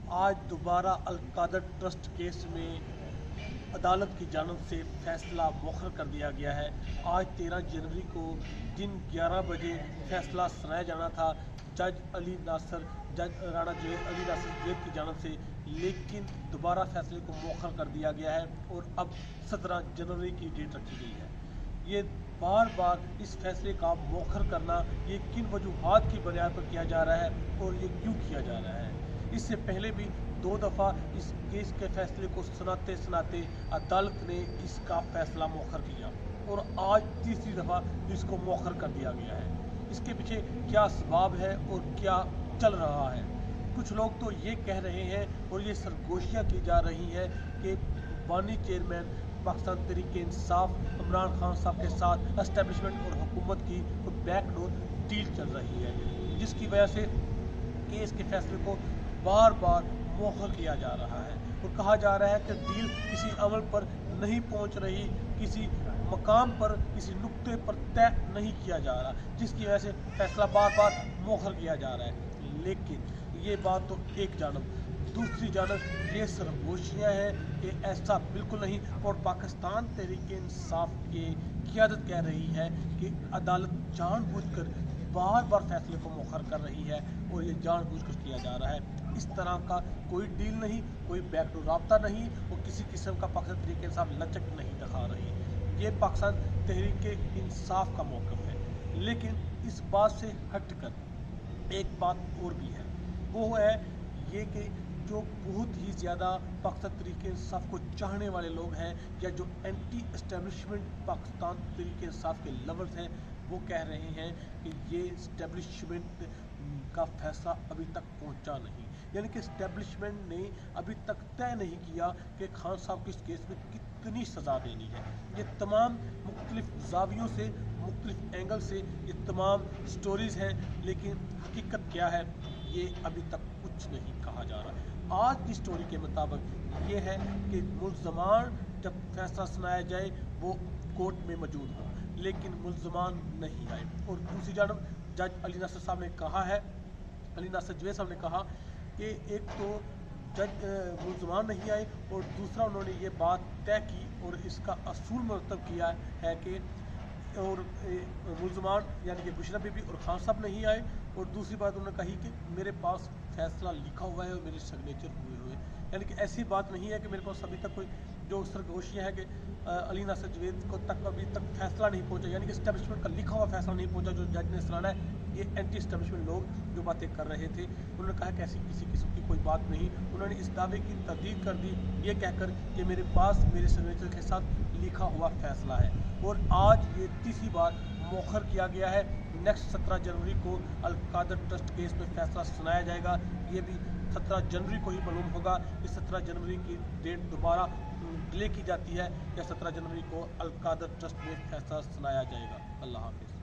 आज दोबारा अल-कादर trust case में अदालत की जानब से फैसला मुअख्खर कर दिया गया है। आज 13 जनवरी को दिन 11 बजे फैसला सुनाया जाना था जज राणा अली नासर जवेद की जानब से, लेकिन दोबारा फैसले को मुअख्खर कर दिया गया है और अब 17 जनवरी की डेट रखी गई है। ये बार बार इस फैसले का मुअख्खर करना ये किन वजूहात की बुनियाद पर किया जा रहा है और ये क्यों किया जा रहा है। इससे पहले भी 2 दफ़ा इस केस के फैसले को सुनाते सुनाते अदालत ने इसका फैसला मुअख्खर किया और आज तीसरी दफ़ा इसको मुअख्खर कर दिया गया है। इसके पीछे क्या असबाब है और क्या चल रहा है। कुछ लोग तो ये कह रहे हैं और ये सरगोशियाँ की जा रही हैं कि बानी चेयरमैन पाकिस्तान तहरीक-ए-इंसाफ इमरान खान साहब के साथ एस्टेब्लिशमेंट और हुकूमत की बैकडोर डील चल रही है, जिसकी वजह से केस के फैसले को बार बार मुअख्खर किया जा रहा है और कहा जा रहा है कि डील किसी अमल पर नहीं पहुंच रही, किसी मकाम पर, किसी नुक्ते पर तय नहीं किया जा रहा, जिसकी वजह से फैसला बार बार मुअख्खर किया जा रहा है। लेकिन ये बात तो एक जानब, दूसरी जानब ये सरगोशियाँ हैं कि ऐसा बिल्कुल नहीं। और पाकिस्तान तहरीक-ए-इंसाफ की क़यादत कह रही है कि अदालत जानबूझकर बार बार फैसले को मुअख्खर कर रही है और ये जानबूझकर किया जा रहा है। इस तरह का कोई डील नहीं, कोई बैकडोर राब्ता नहीं और किसी किस्म का पाकिस्तान तहरीक-ए-इंसाफ लचक नहीं दिखा रही। ये पाकिस्तान तहरीक-ए-इंसाफ का मौक़िफ़ है। लेकिन इस बात से हटकर एक बात और भी है, वो है ये कि जो बहुत ही ज़्यादा पाकिस्तान तहरीक-ए-इंसाफ को चाहने वाले लोग हैं या जो एंटी एस्टेब्लिशमेंट पाकिस्तान तहरीक-ए-इंसाफ के लवर्स हैं, वो कह रहे हैं कि ये इस्टेब्लिशमेंट का फैसला अभी तक पहुंचा नहीं, यानी कि इस्टेब्लिशमेंट ने अभी तक तय नहीं किया कि खान साहब को इस केस में कितनी सज़ा देनी है। ये तमाम मुख्तलिफ ज़ावियों से, मुख्तलिफ एंगल से ये तमाम स्टोरीज़ हैं, लेकिन हकीकत क्या है ये अभी तक कुछ नहीं कहा जा रहा। आज की स्टोरी के मुताबिक ये है कि मुल्ज़मान जब फैसला सुनाया जाए वो कोर्ट में मौजूद हो, लेकिन मुल्ज़मान नहीं आए। और दूसरी जानब जज अली नासर साहब ने कहा है, अली नासर जवेद साहब ने कहा कि एक तो जज मुल्ज़मान नहीं आए और दूसरा उन्होंने ये बात तय की और इसका असूल मुरतब किया है कि और मुल्ज़मान यानी कि बुशरा बीबी और खान साहब नहीं आए। और दूसरी बात उन्होंने कही कि मेरे पास फैसला लिखा हुआ है और मेरे सिग्नेचर हुए, यानी कि ऐसी बात नहीं है कि मेरे पास अभी तक कोई जो सरगोशियाँ है कि अली नासर जवेद को तक अभी तक फैसला नहीं पहुंचा, यानी कि इस्टेब्लिशमेंट का लिखा हुआ फैसला नहीं पहुंचा जो जज ने सुनाना है। ये एंटी इस्टेब्लिशमेंट लोग जो बातें कर रहे थे, उन्होंने कहा कि ऐसी किसी किस्म की कोई बात नहीं। उन्होंने इस दावे की तस्दीक कर दी ये कहकर कि मेरे पास मेरे सिग्नेचर के साथ लिखा हुआ फैसला है। और आज ये तीसरी बार मुअख्खर किया गया है। नेक्स्ट 17 जनवरी को अल-कादर ट्रस्ट केस में फैसला सुनाया जाएगा। ये भी 17 जनवरी को ही मालूम होगा कि 17 जनवरी की डेट दोबारा डिले की जाती है या 17 जनवरी को अल-कादर ट्रस्ट में फैसला सुनाया जाएगा। अल्लाह हाफ़िज़।